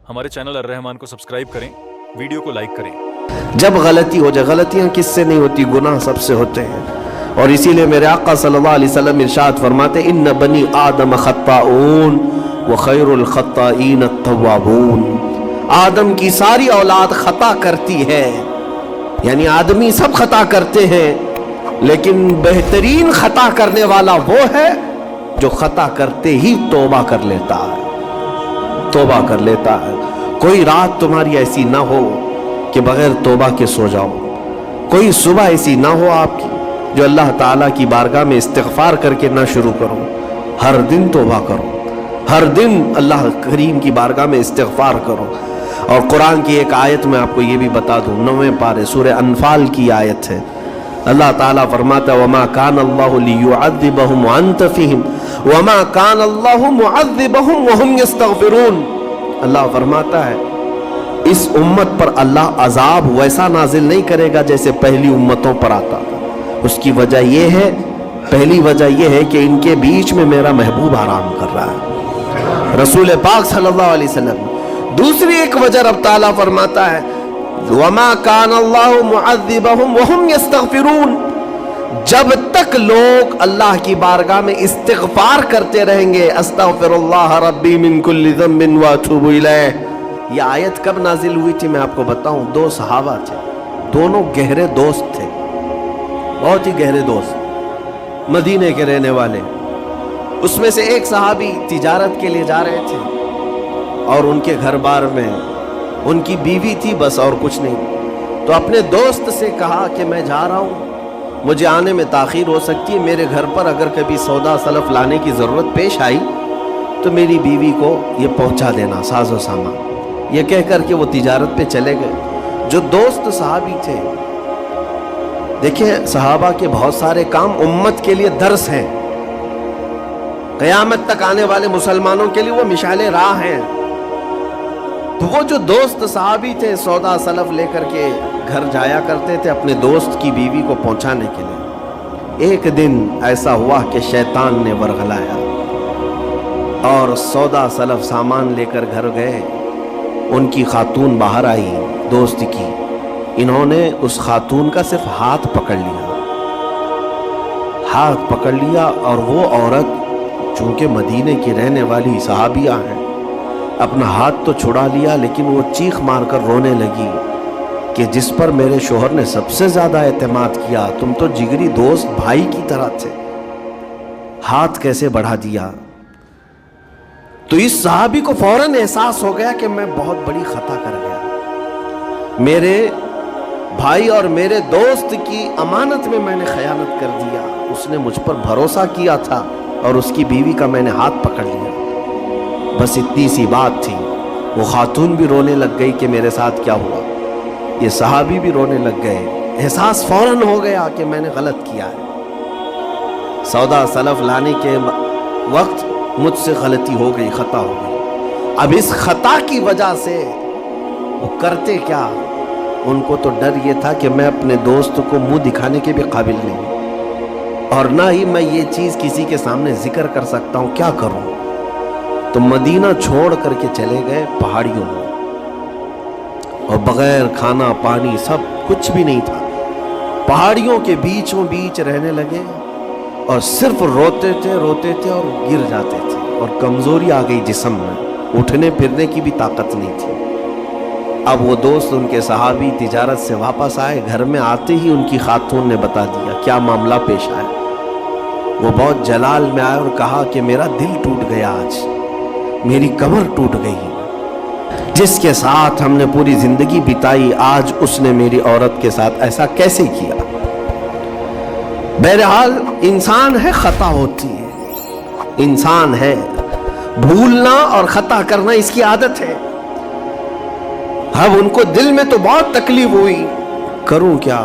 हमारे चैनल अर्रहमान को सब्सक्राइब करें, वीडियो को लाइक करें। जब गलती हो जाए, गलतियां किससे नहीं होती, गुनाह सबसे होते हैं। और इसीलिए मेरे आका सल्लल्लाहु अलैहि वसल्लम इरशाद फरमाते, इन्न बनी आदम खत्ताऊन व खैरुल खत्ताईन अत्तवाबून। आदम की सारी औलाद खता करती है, यानी आदमी सब खता करते हैं, लेकिन बेहतरीन खता करने वाला वो है जो खता करते ही तौबा कर लेता है, तौबा कर लेता है। कोई रात तुम्हारी ऐसी ना हो कि बगैर तौबा के सो जाओ, कोई सुबह ऐसी ना हो आपकी जो अल्लाह ताला की बारगाह में इस्तिग़फ़ार करके ना शुरू करो। हर दिन तौबा करो, हर दिन अल्लाह करीम की बारगाह में इस्तिग़फ़ार करो। और कुरान की एक आयत में आपको ये भी बता दूं, 9वें पारे सूरह अनफाल की आयत है। अल्लाह ताला फरमाता है, वमा कान अल्लाहु लियुअज़्ज़िबहुम व अंत फ़ीहिम वमा कान अल्लाहु मुअज़्ज़िबहुम व हुम यस्तग़फ़िरून। अल्लाह फरमाता है, इस उम्मत पर अल्लाह अजाब वैसा नाजिल नहीं करेगा जैसे पहली उम्मतों पर आता था। उसकी वजह यह है, पहली वजह यह है कि इनके बीच में मेरा महबूब आराम कर रहा है, रसूल पाक सल्लल्लाहु अलैहि वसल्लम। दूसरी एक वजह रब ताला फरमाता है, वमा कान अल्लाहु मुअज़्ज़िबहुम व हुम यस्तग़फ़िरून। जब तक लोग अल्लाह की बारगाह में इस्तिग़फ़ार करते रहेंगे, अस्तग़फ़िरुल्लाह रब्बी मिन कुल्लि ज़ंबिन व अतूबु इलैह। ये आयत कब नाजिल हुई थी मैं आपको बताऊं। दो सहाबा थे, दोनों गहरे दोस्त थे, बहुत ही गहरे दोस्त, मदीने के रहने वाले। उसमें से एक सहाबी तिजारत के लिए जा रहे थे और उनके घर बार में उनकी बीवी थी, बस और कुछ नहीं। तो अपने दोस्त से कहा कि मैं जा रहा हूँ, मुझे आने में ताख़ीर हो सकती है, मेरे घर पर अगर कभी सौदा सलफ लाने की ज़रूरत पेश आई तो मेरी बीवी को ये पहुँचा देना, साजो सामान। ये कह कर के वो तिजारत पे चले गए। जो दोस्त सहाबी थे, देखिए सहाबा के बहुत सारे काम उम्मत के लिए दर्स हैं, क़यामत तक आने वाले मुसलमानों के लिए वो मिसाले राह हैं। तो वो जो दोस्त सहाबी थे, सौदा सलफ लेकर के घर जाया करते थे अपने दोस्त की बीवी को पहुंचाने के लिए। एक दिन ऐसा हुआ कि शैतान ने वरगलाया और सौदा सलफ सामान लेकर घर गए। उनकी खातून बाहर आई, दोस्त की। इन्होंने उस खातून का सिर्फ हाथ पकड़ लिया, हाथ पकड़ लिया, और वो औरत चूंकि मदीने की रहने वाली सहाबिया हैं, अपना हाथ तो छुड़ा लिया, लेकिन वो चीख मारकर रोने लगी कि जिस पर मेरे शोहर ने सबसे ज्यादा एतमाद किया, तुम तो जिगरी दोस्त भाई की तरह थे, हाथ कैसे बढ़ा दिया। तो इस सहाबी को फौरन एहसास हो गया कि मैं बहुत बड़ी खता कर गया, मेरे भाई और मेरे दोस्त की अमानत में मैंने खयानत कर दिया। उसने मुझ पर भरोसा किया था और उसकी बीवी का मैंने हाथ पकड़ लिया। बस इतनी सी बात थी। वो खातून भी रोने लग गई कि मेरे साथ क्या हुआ, ये सहाबी भी रोने लग गए। एहसास फौरन हो गया कि मैंने गलत किया है, सौदा सलफ लाने के वक्त मुझसे गलती हो गई, खता हो गई। अब इस खता की वजह से वो करते क्या, उनको तो डर ये था कि मैं अपने दोस्त को मुंह दिखाने के भी काबिल नहीं, और ना ही मैं ये चीज़ किसी के सामने जिक्र कर सकता हूँ, क्या करूँ। तो मदीना छोड़ करके चले गए पहाड़ियों में, और बगैर खाना पानी सब कुछ भी नहीं था, पहाड़ियों के बीचों बीच रहने लगे, और सिर्फ रोते थे और गिर जाते थे, और कमजोरी आ गई जिस्म में, उठने फिरने की भी ताकत नहीं थी। अब वो दोस्त उनके सहाबी तिजारत से वापस आए, घर में आते ही उनकी खातून ने बता दिया क्या मामला पेश आया। वो बहुत जलाल में आए और कहा कि मेरा दिल टूट गया, आज मेरी कमर टूट गई, जिसके साथ हमने पूरी जिंदगी बिताई, आज उसने मेरी औरत के साथ ऐसा कैसे किया। बहरहाल इंसान है, खता होती है, इंसान है, भूलना और खता करना इसकी आदत है। अब उनको दिल में तो बहुत तकलीफ हुई, करूं क्या,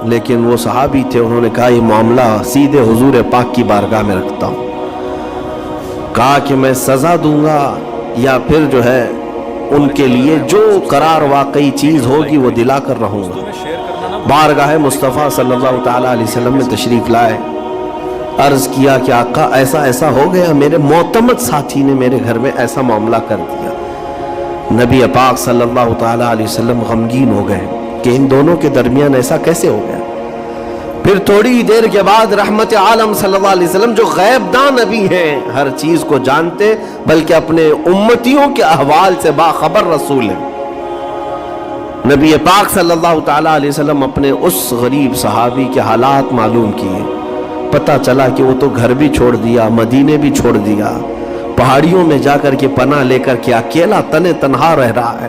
लेकिन वो सहाबी थे, उन्होंने कहा ये मामला सीधे हुजूर पाक की बारगाह में रखता हूं। कहा कि मैं सजा दूंगा या फिर जो है उनके लिए जो करार वाकई चीज होगी वो दिला कर रहूंगा। बारगाह मुस्तफ़ा सल्लल्लाहु ताला अलैहि वसल्लम में तशरीफ लाए, अर्ज किया कि आका ऐसा ऐसा हो गया, मेरे मोतमद साथी ने मेरे घर में ऐसा मामला कर दिया। نبی پاک صلی اللہ تعالیٰ علیہ وسلم غمگین ہو گئے کہ ان دونوں کے درمیان ایسا کیسے ہو گیا۔ پھر تھوڑی دیر کے بعد رحمت عالم صلی اللہ علیہ وسلم جو غیب دان نبی ہیں، ہر چیز کو جانتے بلکہ اپنے امتیوں کے احوال سے باخبر رسول ہیں، نبی پاک صلی اللہ تعالیٰ علیہ وسلم اپنے اس غریب صحابی کے حالات معلوم کیے۔ پتہ چلا کہ وہ تو گھر بھی چھوڑ دیا، مدینے بھی چھوڑ دیا، پہاڑیوں میں جا کر کے پناہ لے کر کے اکیلا تنہا رہ رہا ہے۔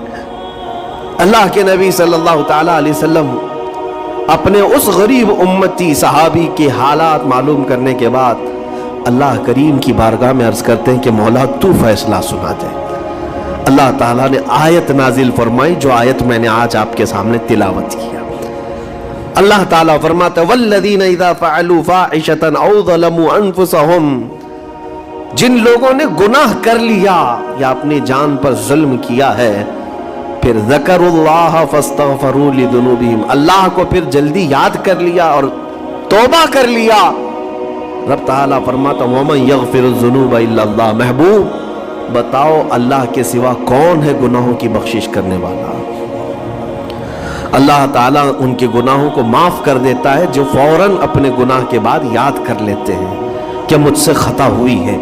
اللہ کے نبی صلی اللہ تعالیٰ علیہ وسلم اپنے اس غریب امتی صحابی کے حالات معلوم کرنے کے بعد اللہ کریم کی بارگاہ میں عرض کرتے ہیں کہ مولا تو فیصلہ سنا دے۔ اللہ تعالیٰ نے آیت نازل فرمائی، جو آیت میں نے آج آپ کے سامنے تلاوت کیا۔ اللہ تعالیٰ فرماتا ہے وَالَّذِينَ إِذَا فَعَلُوا فَاحِشَةً أَوْ ظَلَمُوا أَنفُسَهُمْ، جن لوگوں نے گناہ کر لیا یا اپنی جان پر ظلم کیا ہے، پھر ذکروا اللہ فاستغفروا لذنوبہم، اللہ کو پھر جلدی یاد کر لیا اور توبہ کر لیا۔ رب تعالیٰ فرماتا وَمَن يَغْفِرُ الذُّنُوبَ إِلَّا اللَّهُ، محبوب بتاؤ اللہ کے سوا کون ہے گناہوں کی بخشش کرنے والا؟ اللہ تعالیٰ ان کے گناہوں کو معاف کر دیتا ہے جو فوراً اپنے گناہ کے بعد یاد کر لیتے ہیں کہ مجھ سے خطا ہوئی ہے۔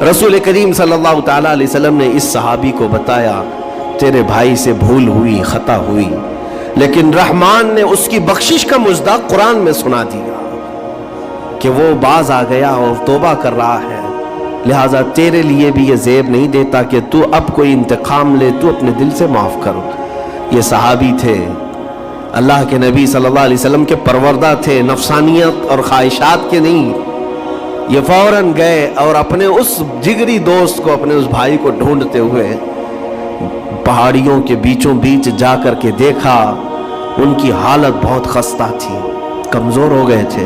رسول کریم صلی اللہ تعالیٰ علیہ وسلم نے اس صحابی کو بتایا تیرے بھائی سے بھول ہوئی، خطا ہوئی، لیکن رحمان نے اس کی بخشش کا مژدہ قرآن میں سنا دیا کہ وہ باز آ گیا اور توبہ کر رہا ہے، لہٰذا تیرے لیے بھی یہ زیب نہیں دیتا کہ تو اب کوئی انتقام لے، تو اپنے دل سے معاف کر۔ یہ صحابی تھے، اللہ کے نبی صلی اللہ علیہ وسلم کے پروردہ تھے، نفسانیت اور خواہشات کے نہیں۔ یہ فوراً گئے اور اپنے اس جگری دوست کو، اپنے اس بھائی کو ڈھونڈتے ہوئے پہاڑیوں کے بیچوں بیچ جا کر کے دیکھا، ان کی حالت بہت خستہ تھی، کمزور ہو گئے تھے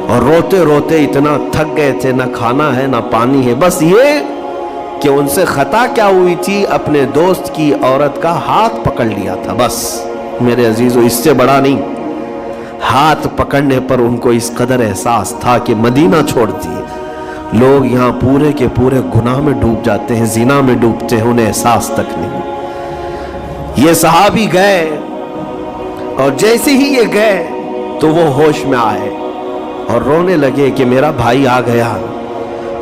اور روتے روتے اتنا تھک گئے تھے، نہ کھانا ہے نہ پانی ہے، بس یہ کہ ان سے خطا کیا ہوئی تھی، اپنے دوست کی عورت کا ہاتھ پکڑ لیا تھا، بس میرے عزیزو اس سے بڑا نہیں۔ ہاتھ پکڑنے پر ان کو اس قدر احساس تھا کہ مدینہ چھوڑ دیے، لوگ یہاں پورے کے پورے گناہ میں ڈوب جاتے ہیں، زنا میں ڈوبتے ہیں، انہیں احساس تک نہیں۔ یہ صحابی گئے اور جیسے ہی یہ گئے تو وہ ہوش میں آئے اور رونے لگے کہ میرا بھائی آ گیا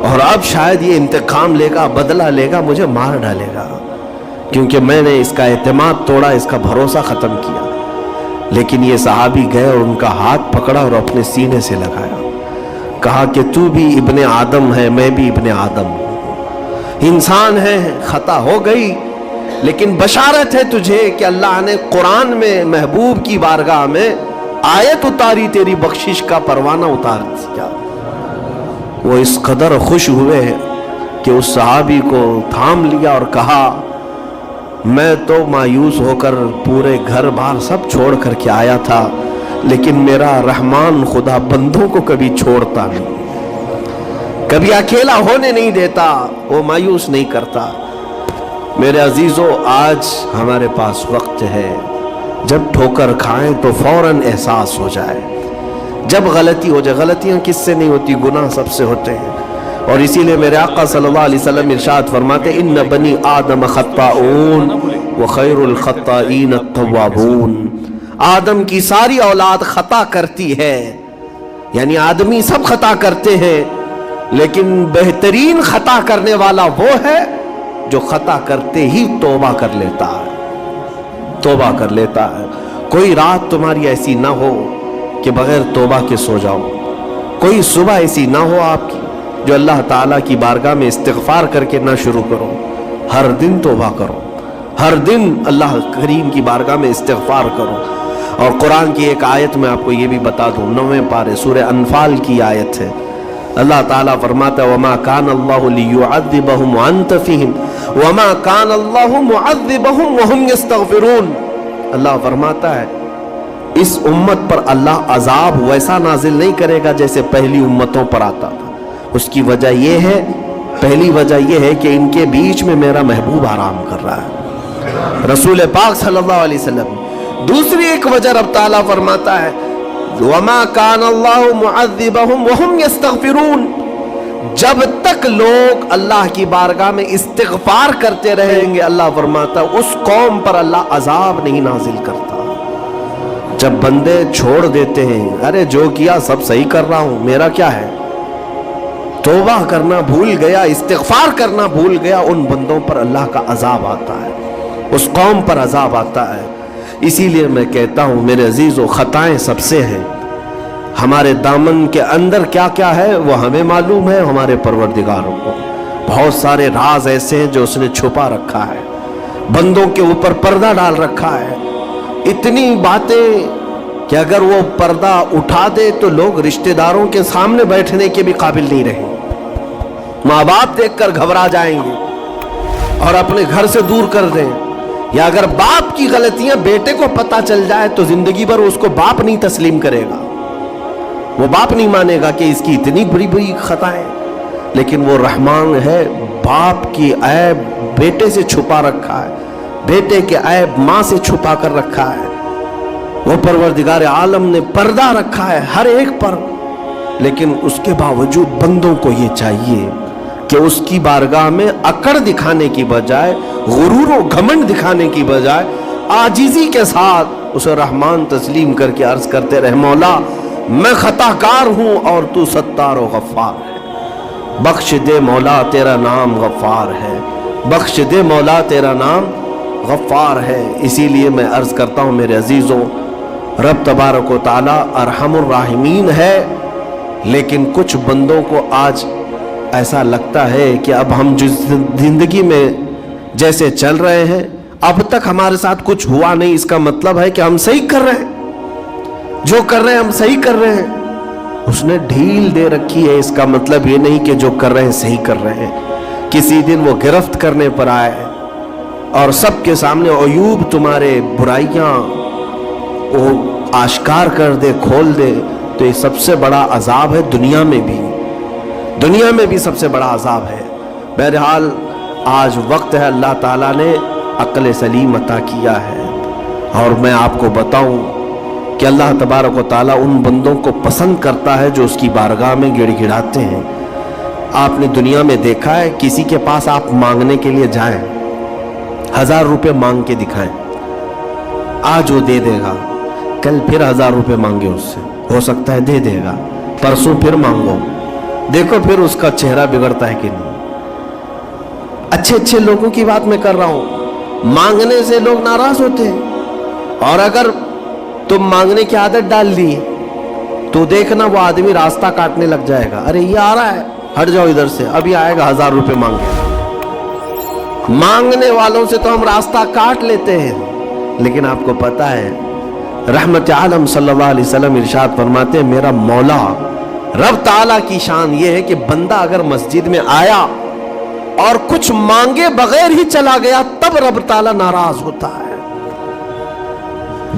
اور اب شاید یہ انتقام لے گا، بدلہ لے گا، مجھے مار ڈالے گا، کیونکہ میں نے اس کا اعتماد توڑا، اس کا بھروسہ ختم کیا۔ لیکن یہ صحابی گئے اور ان کا ہاتھ پکڑا اور اپنے سینے سے لگایا، کہا کہ تو بھی ابن آدم ہے، میں بھی ابن آدم ہوں، انسان ہے، خطا ہو گئی، لیکن بشارت ہے تجھے کہ اللہ نے قرآن میں محبوب کی بارگاہ میں آیت اتاری، تیری بخشش کا پروانہ اتار دیا۔ وہ اس قدر خوش ہوئے کہ اس صحابی کو تھام لیا اور کہا میں تو مایوس ہو کر پورے گھر بار سب چھوڑ کر کے آیا تھا، لیکن میرا رحمان خدا بندوں کو کبھی چھوڑتا نہیں، کبھی اکیلا ہونے نہیں دیتا، وہ مایوس نہیں کرتا۔ میرے عزیزو آج ہمارے پاس وقت ہے، جب ٹھوکر کھائیں تو فوراً احساس ہو جائے، جب غلطی ہو جائے، غلطیاں کس سے نہیں ہوتی، گناہ سب سے ہوتے ہیں، اور اسی لیے میرے آقا صلی اللہ علیہ وسلم ارشاد فرماتے ان بنی آدم خطاؤون وخیر الخطائین التوابون، آدم کی ساری اولاد خطا کرتی ہے، یعنی آدمی سب خطا کرتے ہیں، لیکن بہترین خطا کرنے والا وہ ہے جو خطا کرتے ہی توبہ کر لیتا ہے، توبہ کر لیتا ہے۔ کوئی رات تمہاری ایسی نہ ہو کہ بغیر توبہ کے سو جاؤ، کوئی صبح ایسی نہ ہو آپ کی جو اللہ تعالیٰ کی بارگاہ میں استغفار کر کے نہ شروع کرو، ہر دن توبہ کرو، ہر دن اللہ کریم کی بارگاہ میں استغفار کرو۔ اور قرآن کی ایک آیت میں آپ کو یہ بھی بتا دوں، 9ویں پارے سورہ انفال کی آیت ہے، اللہ تعالیٰ فرماتا ہے وَمَا كَانَ اللَّهُ لِيُعَذِّبَهُمْ وَأَنْتَ فِيهِمْ وَمَا كَانَ اللَّهُ مُعَذِّبَهُمْ وَهُمْ يَسْتَغْفِرُونَ۔ اللہ فرماتا ہے اس امت پر اللہ عذاب ویسا نازل نہیں کرے گا جیسے پہلی امتوں پر آتا تھا، اس کی وجہ یہ ہے، پہلی وجہ یہ ہے کہ ان کے بیچ میں میرا محبوب آرام کر رہا ہے، رسول پاک صلی اللہ علیہ وسلم۔ دوسری ایک وجہ رب تعالیٰ فرماتا ہے وَمَا كَانَ اللَّهُ مُعَذِّبَهُمْ وَهُمْ يَسْتَغْفِرُونَ، جب تک तक लोग अल्लाह की बारगाह में इस्तिग़फ़ार करते रहेंगे, अल्लाह फरमाता उस कौम पर अल्लाह अजाब नहीं नाजिल करता। जब बंदे छोड़ देते हैं, अरे जो किया सब सही कर रहा हूं, मेरा क्या है, तौबा करना भूल गया, इस्तिग़फ़ार करना भूल गया, उन बंदों पर अल्लाह का अजाब आता है, उस कौम पर अजाब आता है। इसीलिए मैं कहता हूं मेरे अजीज़ों, खताएं सबसे हैं, हमारे दामन के अंदर क्या क्या है वो हमें मालूम है, हमारे परवरदिगारों को। बहुत सारे राज ऐसे हैं जो उसने छुपा रखा है, बंदों के ऊपर पर्दा डाल रखा है, इतनी बातें कि अगर वो पर्दा उठा दे तो लोग रिश्तेदारों के सामने बैठने के भी काबिल नहीं रहे, माँ बाप देखकर घबरा जाएंगे और अपने घर से दूर कर दें। या अगर बाप की गलतियां बेटे को पता चल जाए तो जिंदगी भर उसको बाप नहीं तस्लीम करेगा, वो बाप नहीं मानेगा कि इसकी इतनी बड़ी बड़ी खताएं। लेकिन वो रहमान है, बाप की ऐब बेटे से छुपा रखा है, बेटे के ऐब माँ से छुपा कर रखा है। वो परवरदिगार आलम ने पर्दा रखा है हर एक पर, लेकिन उसके बावजूद बंदों को ये चाहिए कि उसकी बारगाह में अकड़ दिखाने की बजाय, गुरूर और घमंड दिखाने की बजाय आजिज़ी के साथ उसे रहमान तस्लीम करके अर्ज करते रहे, मौला मैं खताकार हूं और तू सत्तार व गफ्फार है, बख्श दे मौला तेरा नाम गफ्फार है, बख्श दे मौला तेरा नाम गफ्फार है। इसीलिए मैं अर्ज करता हूं मेरे अजीज़ों, रब तबारक व तआला अरहमुर राहिमीन है, लेकिन कुछ बंदों को आज ऐसा लगता है कि अब हम जिस जिंदगी में जैसे चल रहे हैं, अब तक हमारे साथ कुछ हुआ नहीं, इसका मतलब है कि हम सही कर रहे हैं, जो कर रहे हैं हम सही कर रहे हैं। उसने ढील दे रखी है, इसका मतलब ये नहीं कि जो कर रहे हैं सही कर रहे हैं। किसी दिन वो गिरफ्त करने पर आए और सबके सामने अयूब तुम्हारे बुराइयां वो आश्कार कर दे, खोल दे, तो ये सबसे बड़ा अजाब है, दुनिया में भी सबसे बड़ा अजाब है। बहरहाल आज वक्त है, अल्लाह ताला ने अक्ल सलीम अता किया है, और मैं आपको बताऊं कि अल्लाह तबारक व तआला उन बंदों को पसंद करता है जो उसकी बारगाह में गिड़गिड़ाते हैं। आपने दुनिया में देखा है, किसी के पास आप मांगने के लिए जाएं, 1000 रुपये मांग के दिखाएं, आज वो दे देगा, कल फिर 1000 रुपये मांगे उससे, हो सकता है दे देगा, परसों फिर मांगो, देखो फिर उसका चेहरा बिगड़ता है कि नहीं। अच्छे अच्छे लोगों की बात मैं कर रहा हूं, मांगने से लोग नाराज होते हैं, और अगर तुम मांगने की आदत डाल दी तो देखना वो आदमी रास्ता काटने लग जाएगा, अरे ये आ रहा है, हट जाओ इधर से, अभी आएगा 1000 रुपये मांगे। मांगने वालों से तो हम रास्ता काट लेते हैं, लेकिन आपको पता है रहमत आलम सल्लल्लाहु अलैहि वसल्लम इरशाद फरमाते हैं, मेरा मौला रब ताला की शान ये है कि बंदा अगर मस्जिद में आया और कुछ मांगे बगैर ही चला गया, तब रब ताला नाराज होता है।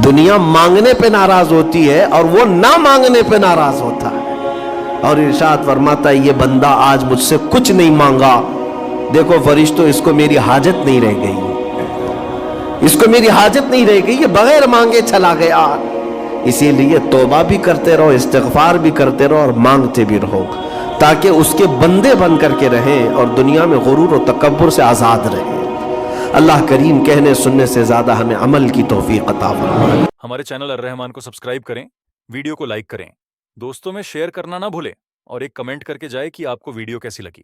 दुनिया मांगने पे नाराज होती है और वो ना मांगने पे नाराज होता है। और इरशाद फरमाता है, ये बंदा आज मुझसे कुछ नहीं मांगा, देखो फरिश्तों इसको मेरी हाजत नहीं रह गई, इसको मेरी हाजत नहीं रह गई, ये बगैर मांगे चला गया। इसीलिए तौबा भी करते रहो, इस्तिग़फ़ार भी करते रहो और मांगते भी रहो, ताकि उसके बंदे बन करके रहें और दुनिया में गुरूर और तकब्बुर से आज़ाद रहें। अल्लाह करीम कहने सुनने से ज़्यादा हमें अमल की तौफीक अता फरमाए। हमारे चैनल अर्रहमान को सब्सक्राइब करें, वीडियो को लाइक करें, दोस्तों में शेयर करना ना भूलें और एक कमेंट करके जाए कि आपको वीडियो कैसी लगी।